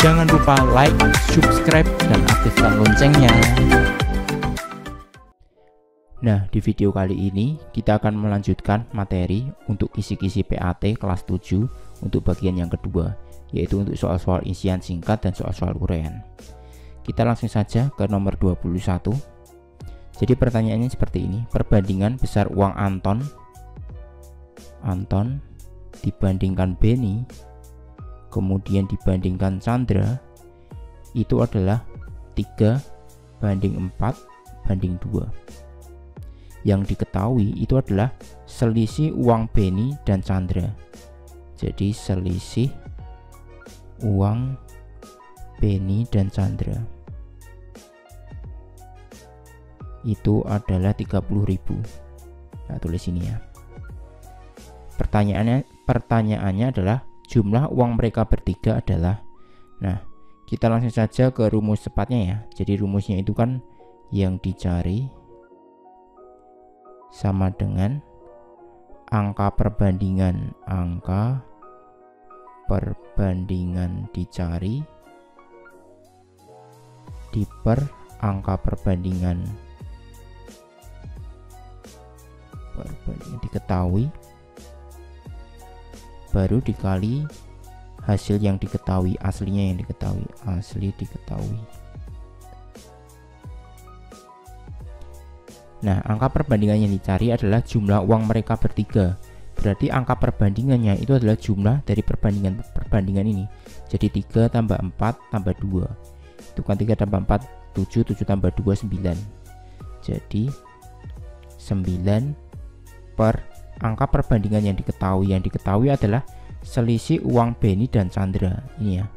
Jangan lupa like, subscribe, dan aktifkan loncengnya. Nah, di video kali ini kita akan melanjutkan materi untuk kisi-kisi PAT kelas 7 untuk bagian yang kedua, yaitu untuk soal-soal isian singkat dan soal-soal uraian. Kita langsung saja ke nomor 21. Jadi pertanyaannya seperti ini: perbandingan besar uang Anton dibandingkan Benny, kemudian dibandingkan Chandra, itu adalah 3:4:2. Yang diketahui itu adalah selisih uang Benny dan Chandra. Jadi selisih uang Benny dan Chandra itu adalah 30.000. Nah, tulis ini ya. Pertanyaannya adalah jumlah uang mereka bertiga adalah. Nah, kita langsung saja ke rumus cepatnya ya. Jadi rumusnya itu kan yang dicari sama dengan angka perbandingan dicari diper angka perbandingan diketahui baru dikali hasil yang diketahui, aslinya yang diketahui, asli diketahui. Nah, angka perbandingan yang dicari adalah jumlah uang mereka bertiga. Berarti angka perbandingannya itu adalah jumlah dari perbandingan ini. Jadi 3 tambah 4 tambah 2. Itu kan 3 tambah 4 7, 7 tambah 2 9. Jadi 9 per angka perbandingan yang diketahui. Yang diketahui adalah selisih uang Benny dan Chandra. Ini ya,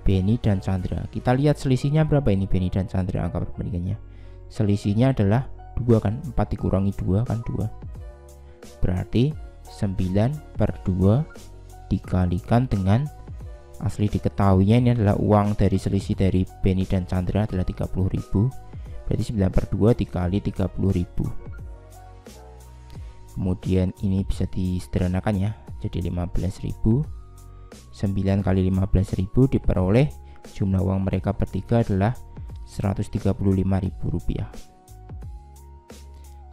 Benny dan Chandra. Kita lihat selisihnya berapa ini Benny dan Chandra, angka perbandingannya. Selisihnya adalah 2 kan, 4 dikurangi 2 kan 2. Berarti 9/2 dikalikan dengan asli diketahuinya, ini adalah uang dari selisih dari Benny dan Chandra adalah 30.000. Berarti 9/2 dikali 30.000. Kemudian ini bisa disederhanakan ya, jadi 15.000. 9 kali 15.000 diperoleh jumlah uang mereka bertiga adalah Rp135.000.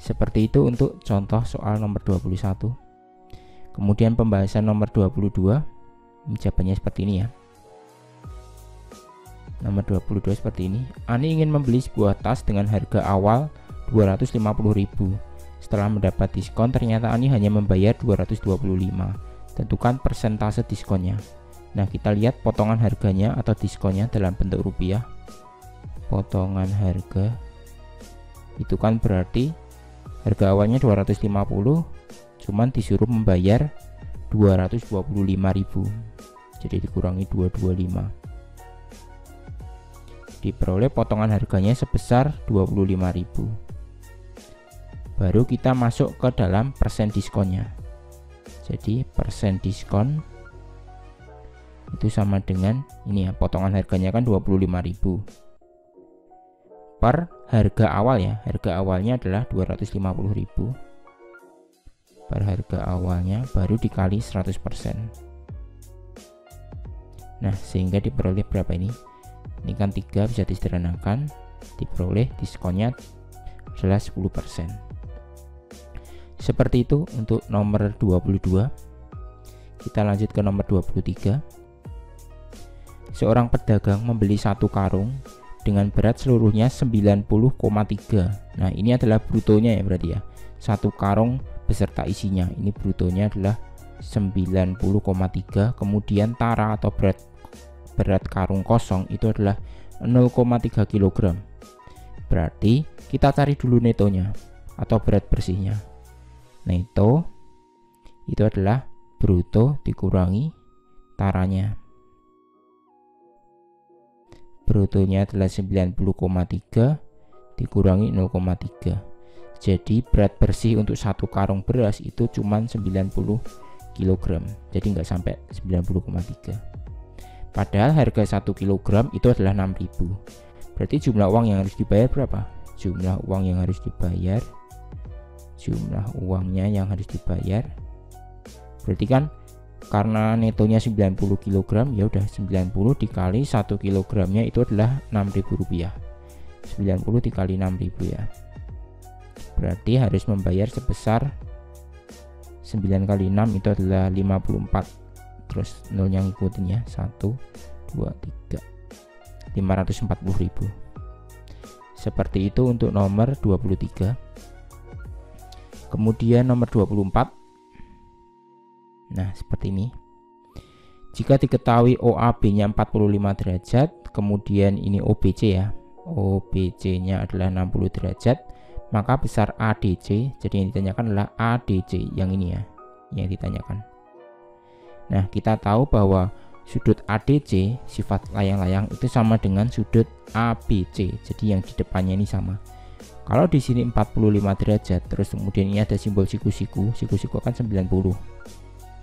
Seperti itu untuk contoh soal nomor 21. Kemudian pembahasan nomor 22, jawabannya seperti ini ya. Nomor 22 seperti ini. Ani ingin membeli sebuah tas dengan harga awal 250.000. Setelah mendapat diskon, ternyata Ani hanya membayar 225. Tentukan persentase diskonnya. Nah, kita lihat potongan harganya atau diskonnya dalam bentuk rupiah. Potongan harga itu kan berarti harga awalnya 250, cuman disuruh membayar 225.000. Jadi dikurangi 225. Diperoleh potongan harganya sebesar 25.000. Baru kita masuk ke dalam persen diskonnya. Jadi persen diskon itu sama dengan ini ya, potongan harganya kan 25.000 per harga awal ya. Harga awalnya adalah 250.000 per harga awalnya baru dikali 100%. Nah, sehingga diperoleh berapa ini? Ini kan 3 bisa disederhanakan, diperoleh diskonnya adalah 10%. Seperti itu untuk nomor 22. Kita lanjut ke nomor 23. Seorang pedagang membeli satu karung dengan berat seluruhnya 90,3. Nah, ini adalah brutonya ya berarti ya. Satu karung beserta isinya. Ini brutonya adalah 90,3. Kemudian tara atau berat karung kosong itu adalah 0,3 kg. Berarti kita cari dulu netonya atau berat bersihnya. Neto itu adalah bruto dikurangi taranya. Brutonya adalah 90,3 dikurangi 0,3. Jadi berat bersih untuk satu karung beras itu cuma 90 kg. Jadi nggak sampai 90,3. Padahal harga 1 kg itu adalah 6.000. Berarti jumlah uang yang harus dibayar berapa? Jumlah uang yang harus dibayar, jumlah uangnya yang harus dibayar berarti kan karena netonya 90 kg, ya udah 90 dikali 1 kilogramnya itu adalah Rp6.000. 90 dikali 6.000 ya. Berarti harus membayar sebesar 9 kali 6 itu adalah 54. Terus nolnya ngikutin ya. 1 2 3. 540.000. Seperti itu untuk nomor 23. Kemudian nomor 24. Nah, seperti ini. Jika diketahui OAB-nya 45 derajat, kemudian ini OBC ya. OBC-nya adalah 60 derajat, maka besar ADC, jadi yang ditanyakan adalah ADC yang ini ya, yang ditanyakan. Nah, kita tahu bahwa sudut ADC sifat layang-layang itu sama dengan sudut ABC, jadi yang di depannya ini sama. Kalau di sini 45 derajat, terus kemudian ini ada simbol siku-siku, siku-siku kan 90,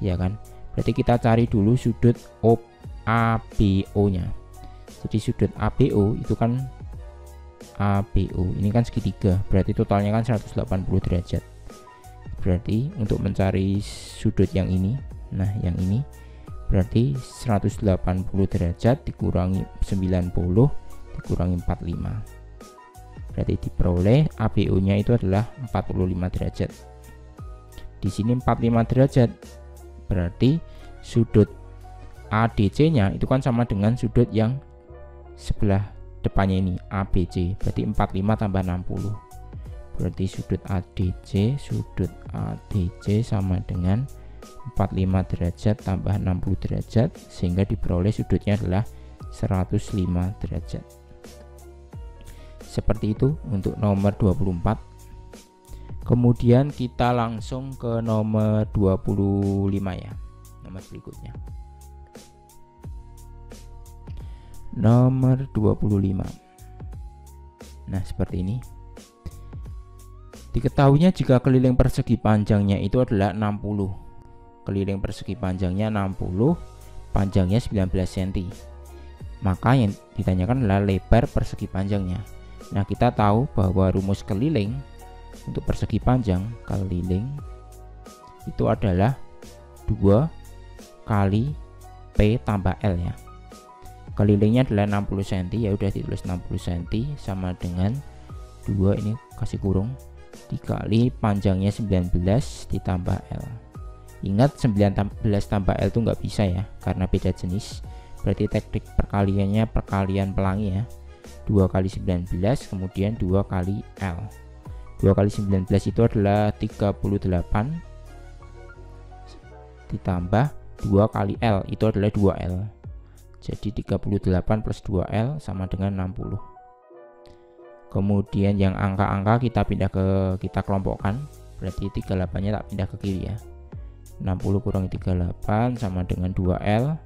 ya kan? Berarti kita cari dulu sudut ABO-nya. Jadi sudut ABO itu kan ABO, ini kan segitiga, berarti totalnya kan 180 derajat. Berarti untuk mencari sudut yang ini, nah yang ini berarti 180 derajat dikurangi 90 dikurangi 45. Berarti diperoleh ABO-nya itu adalah 45 derajat. Di sini 45 derajat. Berarti sudut ADC-nya itu kan sama dengan sudut yang sebelah depannya ini, ABC. Berarti 45 tambah 60. Berarti sudut ADC sama dengan 45 derajat tambah 60 derajat, sehingga diperoleh sudutnya adalah 105 derajat. Seperti itu untuk nomor 24. Kemudian kita langsung ke nomor 25 ya. Nomor berikutnya. Nomor 25. Nah, seperti ini. Diketahuinya jika keliling persegi panjangnya itu adalah 60. Keliling persegi panjangnya 60, panjangnya 19 cm. Maka yang ditanyakan adalah lebar persegi panjangnya. Nah, kita tahu bahwa rumus keliling untuk persegi panjang keliling itu adalah 2 kali P tambah L ya. Kelilingnya adalah 60 cm, ya udah ditulis 60 cm sama dengan 2, ini kasih kurung, dikali panjangnya 19 ditambah L. Ingat 19 tambah L itu nggak bisa ya, karena beda jenis. Berarti teknik perkaliannya perkalian pelangi ya. 2 kali 19 kemudian 2 kali L. 2 kali 19 itu adalah 38 ditambah 2 kali L itu adalah 2L. Jadi 38 plus 2L sama dengan 60. Kemudian yang angka-angka kita kelompokkan. Berarti 38-nya tak pindah ke kiri ya. 60 kurangi 38 sama dengan 2L.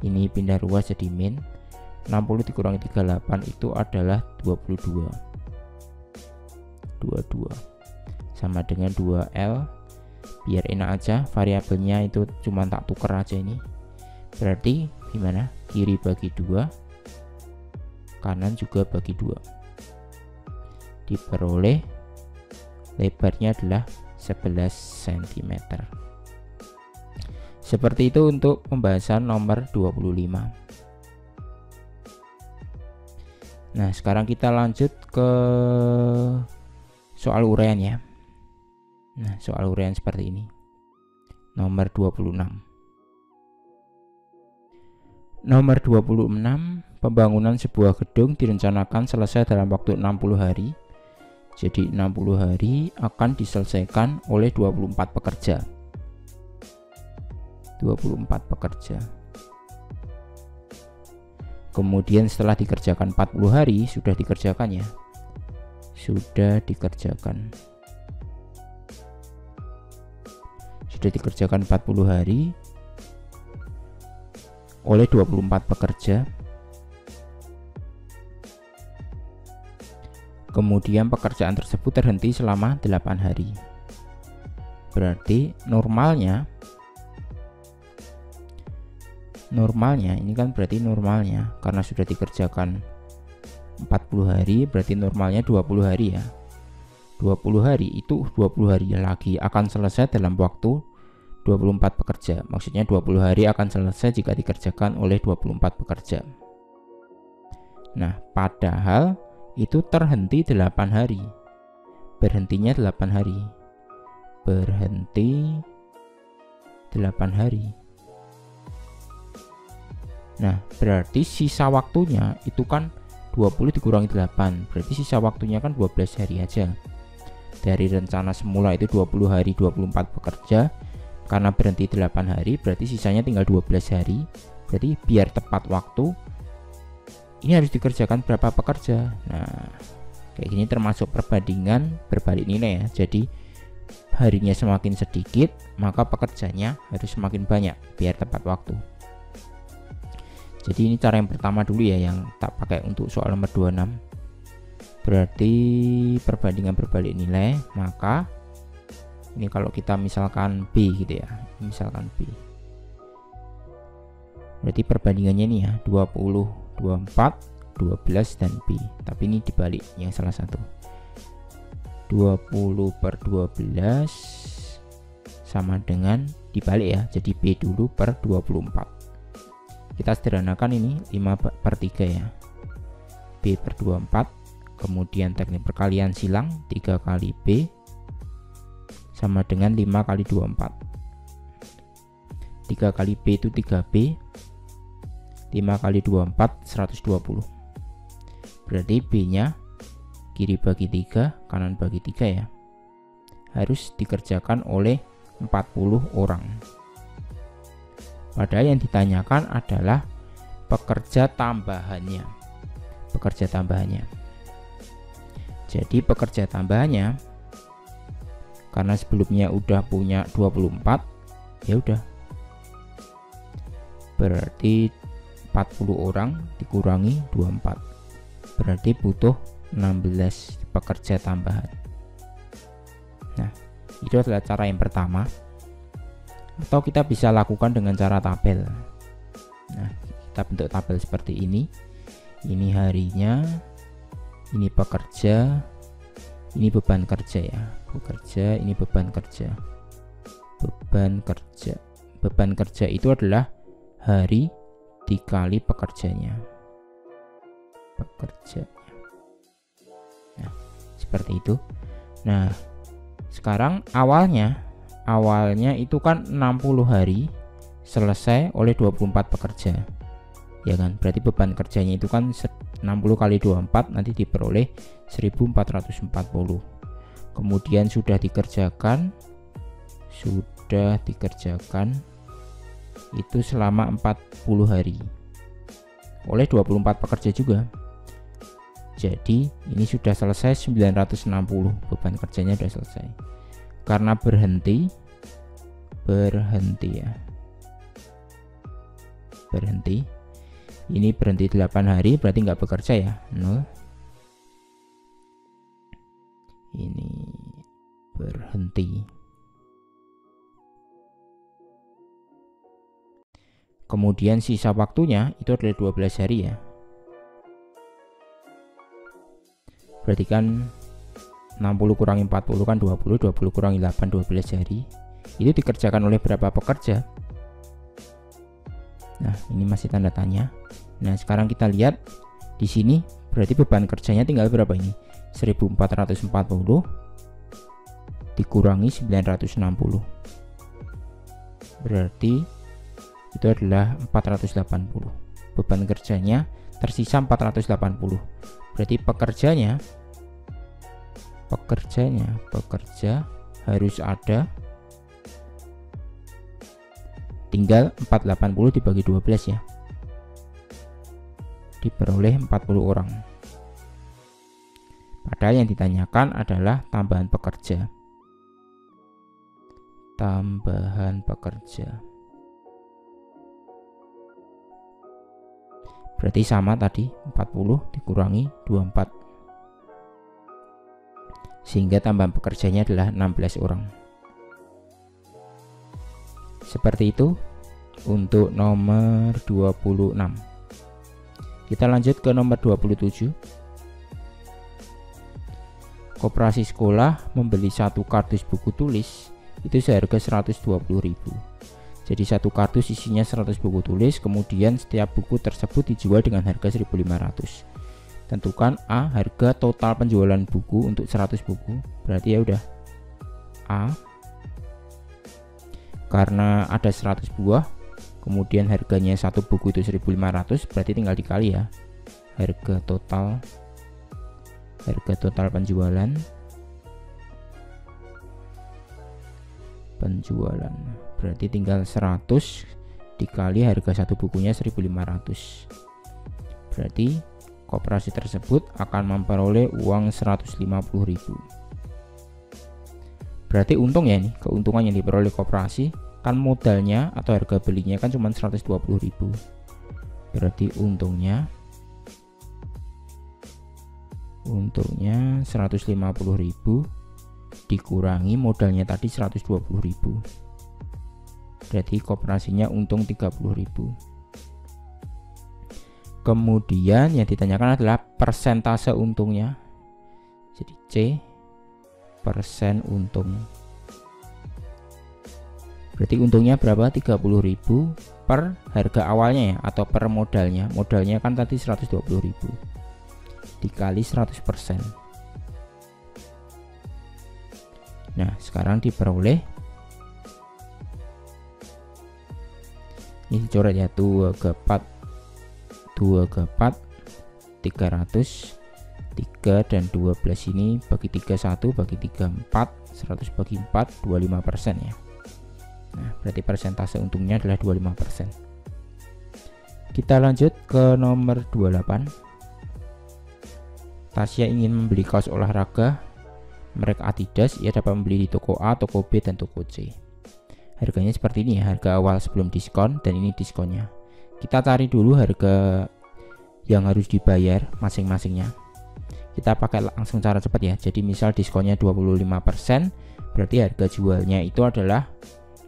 Ini pindah ruas jadi min. 60 dikurangi 38 itu adalah 22 sama dengan 2L. Biar enak aja, variabelnya itu cuma tak tuker aja ini. Berarti gimana? Kiri bagi 2, kanan juga bagi 2. Diperoleh lebarnya adalah 11 cm. Seperti itu untuk pembahasan nomor 25. Nah, sekarang kita lanjut ke soal uraian ya. Nah, soal uraian seperti ini. Nomor 26. Nomor 26, pembangunan sebuah gedung direncanakan selesai dalam waktu 60 hari. Jadi 60 hari akan diselesaikan oleh 24 pekerja. 24 pekerja. Kemudian setelah dikerjakan 40 hari, sudah dikerjakan ya. Sudah dikerjakan 40 hari oleh 24 pekerja. Kemudian pekerjaan tersebut terhenti selama 8 hari. Berarti normalnya ini kan berarti normalnya, karena sudah dikerjakan 40 hari berarti normalnya 20 hari ya. 20 hari itu 20 hari lagi akan selesai dalam waktu 24 pekerja. Maksudnya 20 hari akan selesai jika dikerjakan oleh 24 pekerja. Nah, padahal itu terhenti 8 hari. Berhentinya 8 hari. Berhenti 8 hari. Nah, berarti sisa waktunya itu kan 20 dikurangi 8. Berarti sisa waktunya kan 12 hari aja. Dari rencana semula itu 20 hari 24 pekerja. Karena berhenti 8 hari, berarti sisanya tinggal 12 hari. Berarti biar tepat waktu, ini harus dikerjakan berapa pekerja. Nah, kayak gini termasuk perbandingan berbalik nilai ya. Jadi harinya semakin sedikit, maka pekerjanya harus semakin banyak biar tepat waktu. Jadi ini cara yang pertama dulu ya, yang tak pakai untuk soal nomor 26. Berarti perbandingan berbalik nilai, maka ini kalau kita misalkan B gitu ya, misalkan B, berarti perbandingannya ini ya 20, 24, 12 dan B. Tapi ini dibalik yang salah satu. 20 per 12 sama dengan dibalik ya, jadi B dulu per 24. Kita sederhanakan ini 5 per 3 ya, B per 24. Kemudian teknik perkalian silang 3 kali B sama dengan 5 kali 24. 3 kali B itu 3B, 5 kali 24 120. Berarti B nya kiri bagi 3, kanan bagi 3 ya, harus dikerjakan oleh 40 orang. Padahal yang ditanyakan adalah pekerja tambahannya. Pekerja tambahannya. Jadi pekerja tambahannya, karena sebelumnya udah punya 24, ya udah. Berarti 40 orang dikurangi 24. Berarti butuh 16 pekerja tambahan. Nah, itu adalah cara yang pertama. Atau kita bisa lakukan dengan cara tabel. Nah, kita bentuk tabel seperti ini. Ini harinya, ini pekerja, ini beban kerja ya. Bekerja, ini beban kerja. Beban kerja. Beban kerja itu adalah hari dikali pekerjanya. Pekerjanya. Nah, seperti itu. Nah, sekarang awalnya itu kan 60 hari selesai oleh 24 pekerja. Ya kan? Berarti beban kerjanya itu kan 60 kali 24 nanti diperoleh 1440. Kemudian sudah dikerjakan itu selama 40 hari oleh 24 pekerja juga. Jadi ini sudah selesai 960, beban kerjanya sudah selesai. Karena berhenti ya, berhenti. Ini berhenti 8 hari, berarti nggak bekerja ya, 0. Ini berhenti. Kemudian sisa waktunya itu adalah 12 hari ya. Berarti kan 60 kurangi 40 kan 20, 20 kurangi 8, 12 hari. Itu dikerjakan oleh berapa pekerja? Nah, ini masih tanda tanya. Nah, sekarang kita lihat di sini berarti beban kerjanya tinggal berapa ini? 1440 dikurangi 960. Berarti itu adalah 480. Beban kerjanya tersisa 480. Berarti pekerja harus ada, tinggal 480 dibagi 12 ya, diperoleh 40 orang. Padahal yang ditanyakan adalah tambahan pekerja. Tambahan pekerja. Berarti sama tadi, 40 dikurangi 24. Sehingga tambahan pekerjanya adalah 16 orang. Seperti itu untuk nomor 26. Kita lanjut ke nomor 27. Koperasi sekolah membeli 1 kardus buku tulis itu seharga 120.000. Jadi satu kardus isinya 100 buku tulis, kemudian setiap buku tersebut dijual dengan harga 1.500. Tentukan A, harga total penjualan buku untuk 100 buku. Berarti ya udah A, karena ada 100 buah, kemudian harganya satu buku itu 1.500, berarti tinggal dikali ya. Harga total penjualan berarti tinggal 100 dikali harga satu bukunya 1.500. Berarti koperasi tersebut akan memperoleh uang 150.000. Berarti untung ya, nih keuntungan yang diperoleh koperasi kan modalnya atau harga belinya kan cuma 120.000. Berarti untungnya 150.000 dikurangi modalnya tadi 120.000. Berarti koperasinya untung 30.000. Kemudian yang ditanyakan adalah persentase untungnya. Jadi C, persen untung. Berarti untungnya berapa? 30.000 per harga awalnya ya, atau per modalnya. Modalnya kan tadi 120.000 dikali 100%. Nah, sekarang diperoleh, ini dicoret ya, 2 ke 4 300, 3 dan 12 ini bagi 3 1, bagi 3 4, 100 bagi 4 25% ya. Nah, berarti persentase untungnya adalah 25%. Kita lanjut ke nomor 28. Tasya ingin membeli kaos olahraga merek Adidas. Ia dapat membeli di toko A, toko B, dan toko C. Harganya seperti ini ya, harga awal sebelum diskon, dan ini diskonnya. Kita cari dulu harga yang harus dibayar masing-masingnya. Kita pakai langsung cara cepat ya. Jadi misal diskonnya 25%, berarti harga jualnya itu adalah,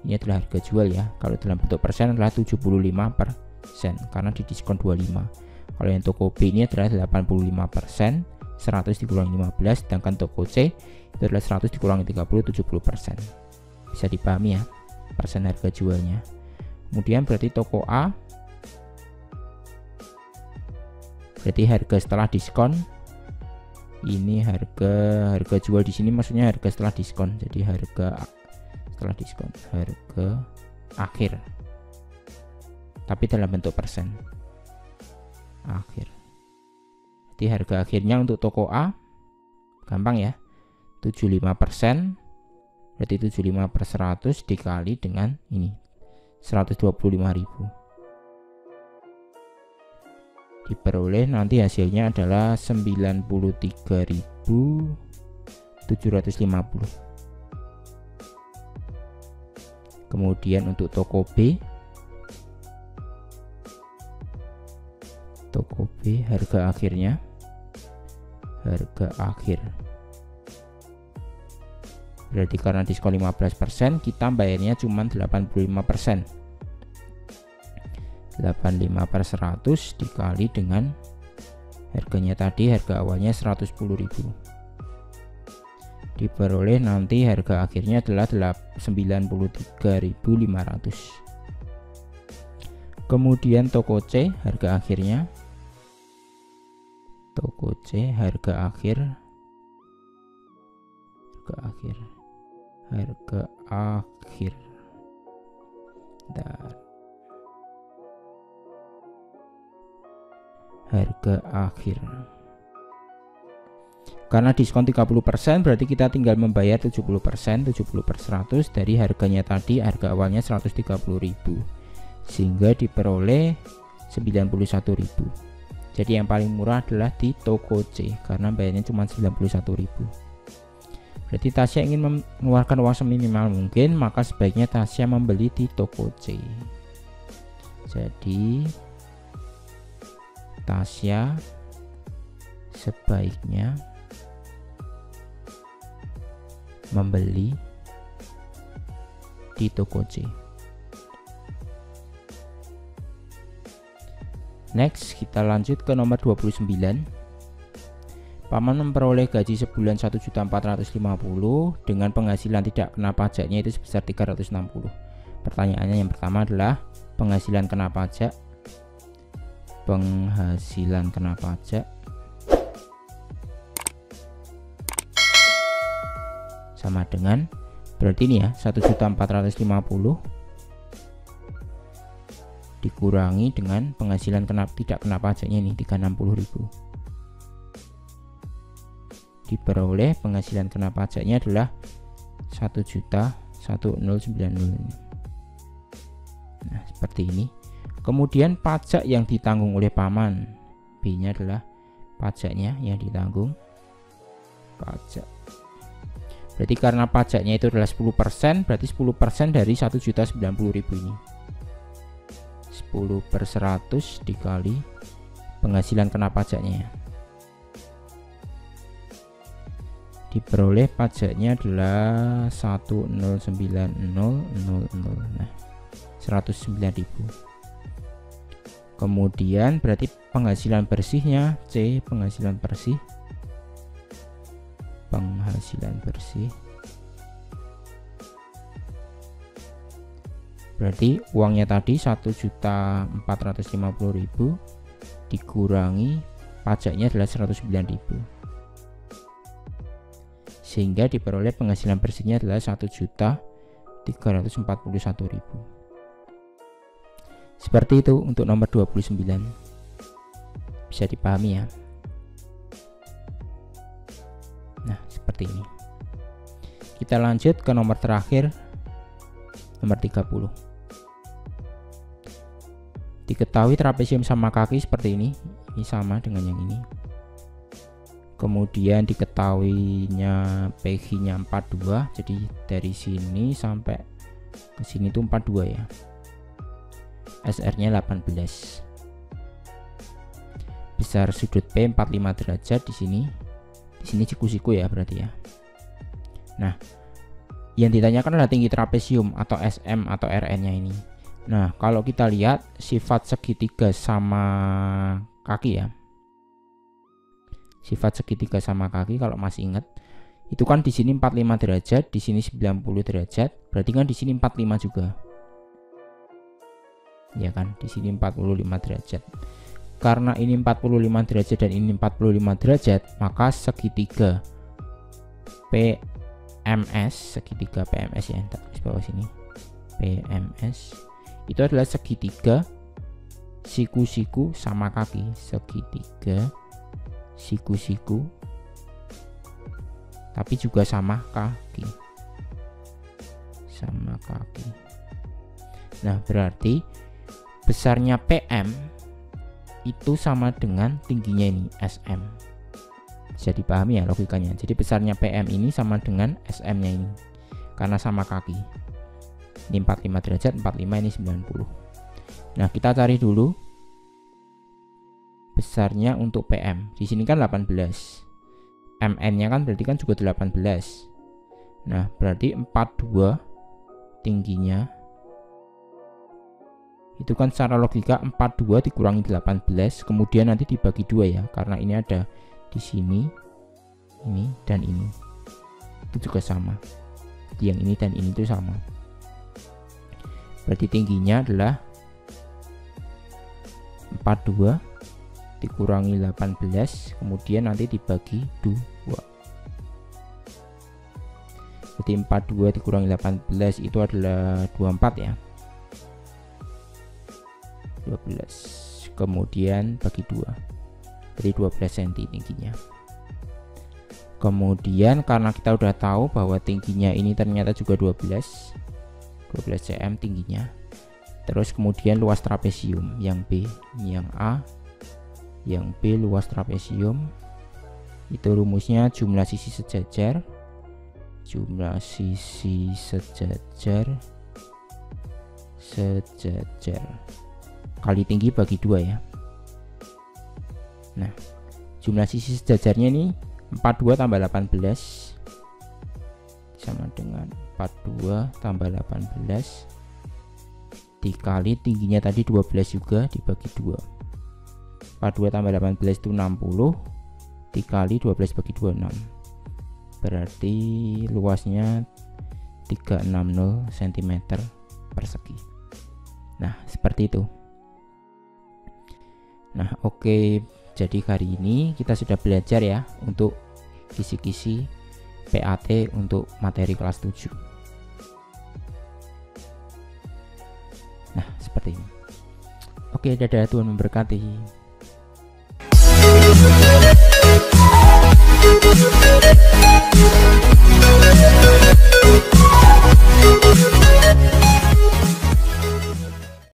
ini adalah harga jual ya. Kalau dalam bentuk persen adalah 75%, karena di diskon 25. Kalau yang toko B ini adalah 85%, 100 dikurangi 15, sedangkan toko C itu adalah 100 dikurangi 30, 70%. Bisa dipahami ya persen harga jualnya. Kemudian berarti toko A, berarti harga setelah diskon. Ini harga jual di sini maksudnya harga setelah diskon. Jadi harga setelah diskon, harga akhir, tapi dalam bentuk persen akhir. Jadi harga akhirnya untuk toko A gampang ya, 75%, berarti 75 per 100 dikali dengan ini 125.000, diperoleh nanti hasilnya adalah 93.750. Kemudian untuk toko B, harga akhir, berarti karena diskon 15% kita bayarnya cuma 85%. 85 per 100 dikali dengan harganya tadi, harga awalnya 110.000, diperoleh nanti harga akhirnya adalah 93.500. Kemudian toko C, harga akhirnya, toko C harga akhir, dan harga akhir. Karena diskon 30%, berarti kita tinggal membayar 70%, 70 per 100 dari harganya tadi, harga awalnya 130.000, sehingga diperoleh 91.000. Jadi yang paling murah adalah di toko C karena bayarnya cuma 91.000. Berarti Tasya ingin mengeluarkan uang seminimal mungkin, maka sebaiknya Tasya membeli di toko C. Jadi Tasya sebaiknya membeli di toko C. Next, kita lanjut ke nomor 29. Paman memperoleh gaji sebulan 1.450.000 dengan penghasilan tidak kena pajaknya itu sebesar 360. Pertanyaannya yang pertama adalah penghasilan kena pajak. Penghasilan kena pajak sama dengan, berarti ini ya, 1.450.000 dikurangi dengan penghasilan tidak kena pajaknya ini 360.000. Diperoleh penghasilan kena pajaknya adalah 1.1090.000. Nah, seperti ini. Kemudian pajak yang ditanggung oleh paman, B-nya adalah pajaknya yang ditanggung pajak. Berarti karena pajaknya itu adalah 10%, berarti 10% dari 1.090.000 ini. 10/100 dikali penghasilan kena pajaknya. Diperoleh pajaknya adalah 109.000. Nah, 109.000. Kemudian berarti penghasilan bersihnya C, penghasilan bersih. Berarti uangnya tadi 1.450.000 dikurangi pajaknya adalah 109.000. Sehingga diperoleh penghasilan bersihnya adalah 1.341.000. Seperti itu untuk nomor 29. Bisa dipahami ya. Nah, seperti ini. Kita lanjut ke nomor terakhir, nomor 30. Diketahui trapesium sama kaki seperti ini sama dengan yang ini. Kemudian diketahuinya PG-nya 42, jadi dari sini sampai ke sini tuh 42 ya. SR-nya 18. Besar sudut P 45 derajat di sini. Di sini siku-siku ya berarti ya. Nah, yang ditanyakan adalah tinggi trapesium atau SM atau RN-nya ini. Nah, kalau kita lihat sifat segitiga sama kaki ya. Sifat segitiga sama kaki kalau masih ingat, itu kan di sini 45 derajat, di sini 90 derajat, berarti kan di sini 45 juga. Ya kan, di sini 45 derajat. Karena ini 45 derajat dan ini 45 derajat, maka segitiga PMS, segitiga PMS ya, di bawah sini. PMS itu adalah segitiga siku-siku sama kaki, segitiga siku-siku tapi juga sama kaki. Nah, berarti besarnya PM itu sama dengan tingginya ini SM. Bisa dipahami ya logikanya. Jadi besarnya PM ini sama dengan SM-nya ini karena sama kaki. Ini 45 derajat, 45, ini 90. Nah, kita cari dulu besarnya untuk PM. Di sini kan 18. MN-nya kan berarti kan juga 18. Nah, berarti 42 tingginya. Itu kan secara logika 42 dikurangi 18, kemudian nanti dibagi 2 ya, karena ini ada di sini, ini dan ini. Itu juga sama. Yang ini dan ini itu sama. Berarti tingginya adalah 42 dikurangi 18, kemudian nanti dibagi 2. Jadi 42 dikurangi 18 itu adalah 24 ya. 12. Kemudian bagi 2. Jadi 12 cm tingginya. Kemudian karena kita udah tahu bahwa tingginya ini ternyata juga 12 cm tingginya. Terus kemudian luas trapesium yang B, yang A, yang B luas trapesium itu rumusnya jumlah sisi sejajar kali tinggi bagi 2 ya. Nah, jumlah sisi sejajarnya ini 42 tambah 18 sama dengan 42 tambah 18 dikali tingginya tadi 12 juga dibagi 2. 42 tambah 18 itu 60, dikali 12 bagi 26, berarti luasnya 360 cm persegi. Nah, seperti itu. Nah, oke, jadi hari ini kita sudah belajar ya untuk kisi-kisi PAT untuk materi kelas 7. Nah, seperti ini. Oke, dadah, Tuhan memberkati.